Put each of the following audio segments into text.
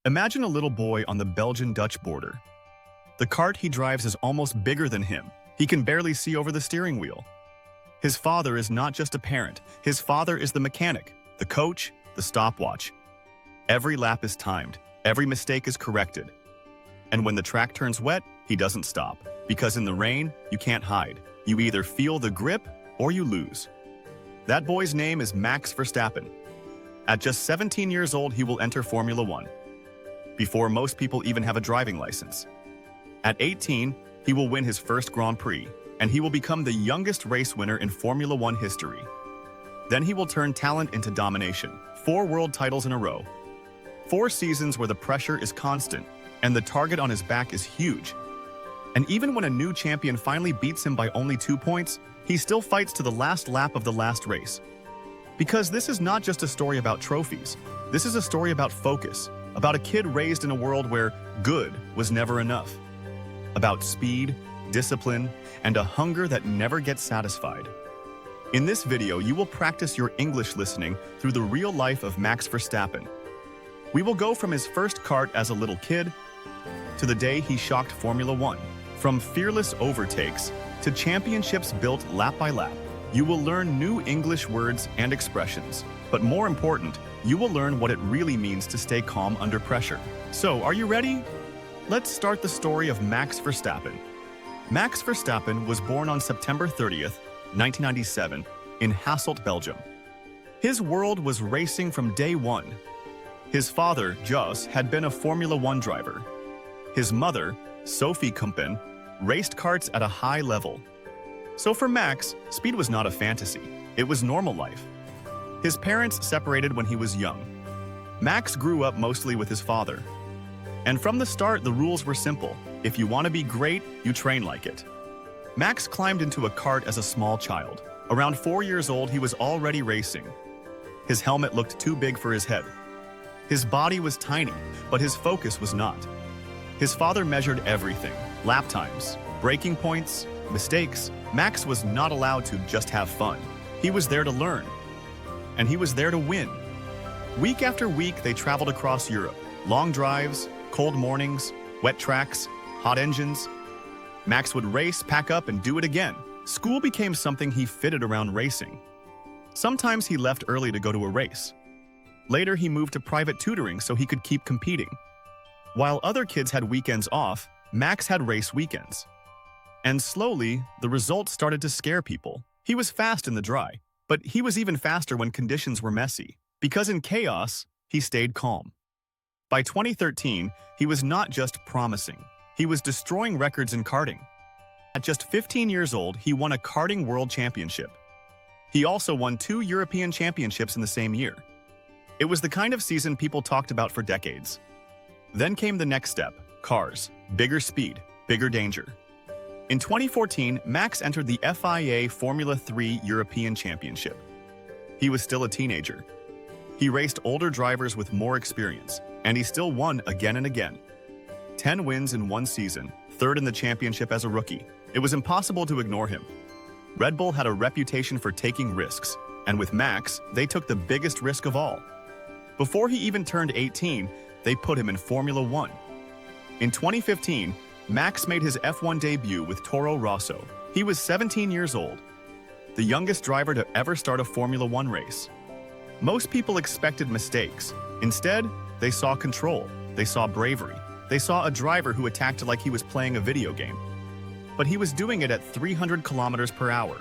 Imagine a little boy on the Belgian-Dutch border. The cart he drives is almost bigger than him. He can barely see over the steering wheel. His father is not just a parent. His father is the mechanic, the coach, the stopwatch. Every lap is timed. Every mistake is corrected. And when the track turns wet, he doesn't stop. Because in the rain, you can't hide. You either feel the grip or you lose. That boy's name is Max Verstappen. At just 17 years old, he will enter Formula One, before most people even have a driving license. At 18, he will win his first Grand Prix, and he will become the youngest race winner in Formula One history. Then he will turn talent into domination. 4 world titles in a row. 4 seasons where the pressure is constant, and the target on his back is huge. And even when a new champion finally beats him by only 2 points, he still fights to the last lap of the last race. Because this is not just a story about trophies. This is a story about focus, about a kid raised in a world where good was never enough. About speed, discipline, and a hunger that never gets satisfied. In this video, you will practice your English listening through the real life of Max Verstappen. We will go from his first kart as a little kid to the day he shocked Formula One. From fearless overtakes to championships built lap by lap, you will learn new English words and expressions. But more important, you will learn what it really means to stay calm under pressure. So, are you ready? Let's start the story of Max Verstappen. Max Verstappen was born on September 30th, 1997, in Hasselt, Belgium. His world was racing from day one. His father, Jos, had been a Formula One driver. His mother, Sophie Kumpen, raced karts at a high level. So for Max, speed was not a fantasy. It was normal life. His parents separated when he was young. Max grew up mostly with his father. And from the start, the rules were simple. If you want to be great, you train like it. Max climbed into a kart as a small child. Around 4 years old, he was already racing. His helmet looked too big for his head. His body was tiny, but his focus was not. His father measured everything: lap times, braking points, mistakes. Max was not allowed to just have fun. He was there to learn. And he was there to win. Week after week, they traveled across Europe. Long drives, cold mornings, wet tracks, hot engines. Max would race, pack up, and do it again. School became something he fitted around racing. Sometimes he left early to go to a race. Later, he moved to private tutoring so he could keep competing. While other kids had weekends off, Max had race weekends. And slowly, the results started to scare people. He was fast in the dry, but he was even faster when conditions were messy. Because in chaos, he stayed calm. By 2013, he was not just promising. He was destroying records in karting. At just 15 years old, he won a karting world championship. He also won 2 European championships in the same year. It was the kind of season people talked about for decades. Then came the next step: cars, bigger speed, bigger danger. In 2014, Max entered the FIA Formula 3 European Championship. He was still a teenager. He raced older drivers with more experience, and he still won again and again. 10 wins in 1 season, 3rd in the championship as a rookie. It was impossible to ignore him. Red Bull had a reputation for taking risks, and with Max, they took the biggest risk of all. Before he even turned 18, they put him in Formula One. In 2015, Max made his F1 debut with Toro Rosso. He was 17 years old, the youngest driver to ever start a Formula One race. Most people expected mistakes. Instead, they saw control. They saw bravery. They saw a driver who attacked like he was playing a video game. But he was doing it at 300 kilometers per hour.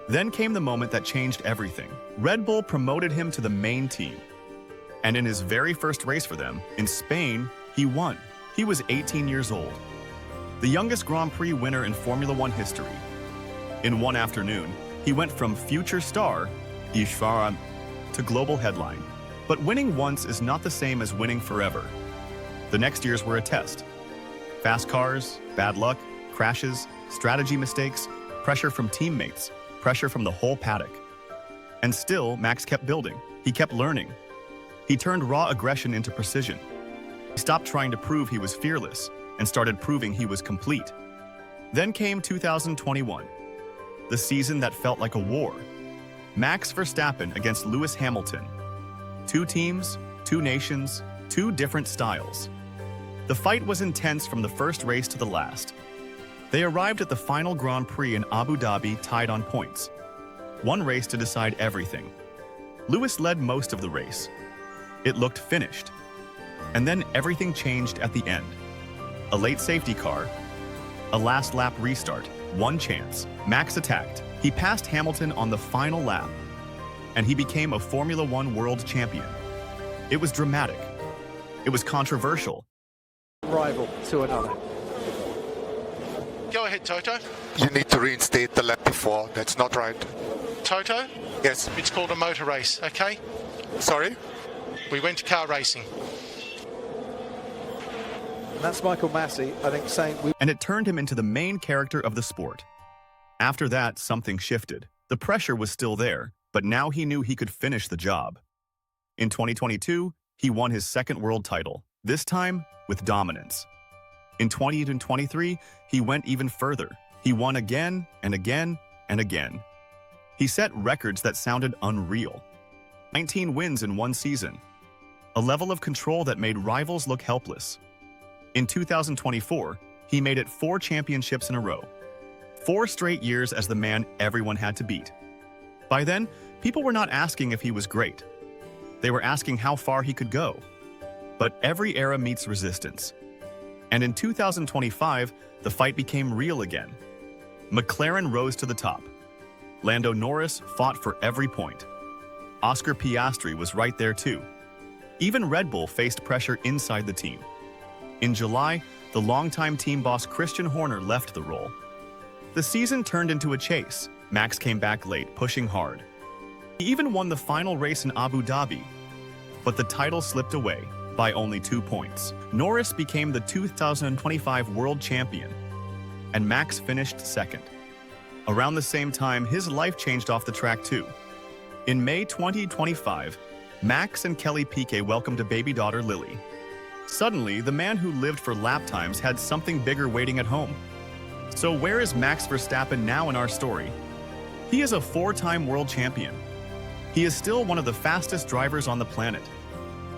Then came the moment that changed everything. Red Bull promoted him to the main team. And in his very first race for them, in Spain, he won. He was 18 years old, the youngest Grand Prix winner in Formula One history. In one afternoon, he went from future star, to global headline. But winning once is not the same as winning forever. The next years were a test. Fast cars, bad luck, crashes, strategy mistakes, pressure from teammates, pressure from the whole paddock. And still, Max kept building. He kept learning. He turned raw aggression into precision. He stopped trying to prove he was fearless and started proving he was complete. Then came 2021, the season that felt like a war. Max Verstappen against Lewis Hamilton. 2 teams, 2 nations, two different styles. The fight was intense from the first race to the last. They arrived at the final Grand Prix in Abu Dhabi tied on points. One race to decide everything. Lewis led most of the race. It looked finished. And then everything changed at the end. A late safety car, a last lap restart, one chance. Max attacked. He passed Hamilton on the final lap, and he became a Formula One world champion. It was dramatic. It was controversial. Rival to another. Go ahead, Toto. You need to reinstate the lap before. That's not right. Toto? Yes. It's called a motor race, okay? Sorry? We went to car racing. And that's Michael Massey, I think, saying we... And it turned him into the main character of the sport. After that, something shifted. The pressure was still there, but now he knew he could finish the job. In 2022, he won his second world title, this time with dominance. In 2023, he went even further. He won again and again and again. He set records that sounded unreal. 19 wins in one season. A level of control that made rivals look helpless. In 2024, he made it 4 championships in a row. 4 straight years as the man everyone had to beat. By then, people were not asking if he was great. They were asking how far he could go. But every era meets resistance. And in 2025, the fight became real again. McLaren rose to the top. Lando Norris fought for every point. Oscar Piastri was right there too. Even Red Bull faced pressure inside the team. In July, the longtime team boss Christian Horner left the role. The season turned into a chase. Max came back late, pushing hard. He even won the final race in Abu Dhabi. But the title slipped away by only 2 points. Norris became the 2025 world champion, and Max finished second. Around the same time, his life changed off the track too. In May 2025, Max and Kelly Piquet welcomed a baby daughter, Lily. Suddenly, the man who lived for lap times had something bigger waiting at home. So where is Max Verstappen now in our story? He is a 4-time world champion. He is still one of the fastest drivers on the planet.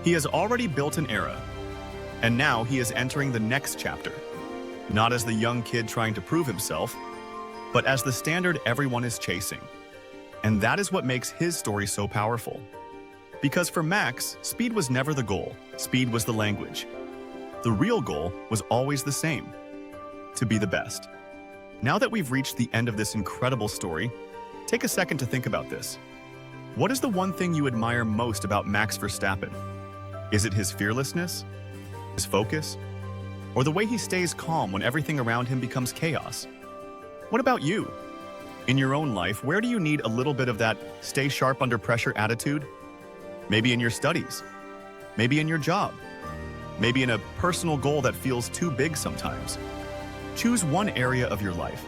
He has already built an era. And now he is entering the next chapter. Not as the young kid trying to prove himself, but as the standard everyone is chasing. And that is what makes his story so powerful. Because for Max, speed was never the goal. Speed was the language. The real goal was always the same: to be the best. Now that we've reached the end of this incredible story, take a second to think about this. What is the one thing you admire most about Max Verstappen? Is it his fearlessness? His focus? Or the way he stays calm when everything around him becomes chaos? What about you? In your own life, where do you need a little bit of that stay sharp under pressure attitude? Maybe in your studies. Maybe in your job. Maybe in a personal goal that feels too big sometimes. Choose one area of your life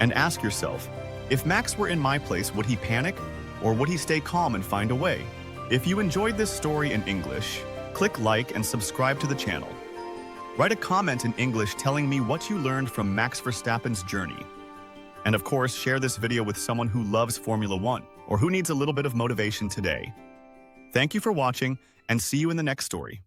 and ask yourself, if Max were in my place, would he panic or would he stay calm and find a way? If you enjoyed this story in English, click like and subscribe to the channel. Write a comment in English telling me what you learned from Max Verstappen's journey. And of course, share this video with someone who loves Formula One or who needs a little bit of motivation today. Thank you for watching, and see you in the next story.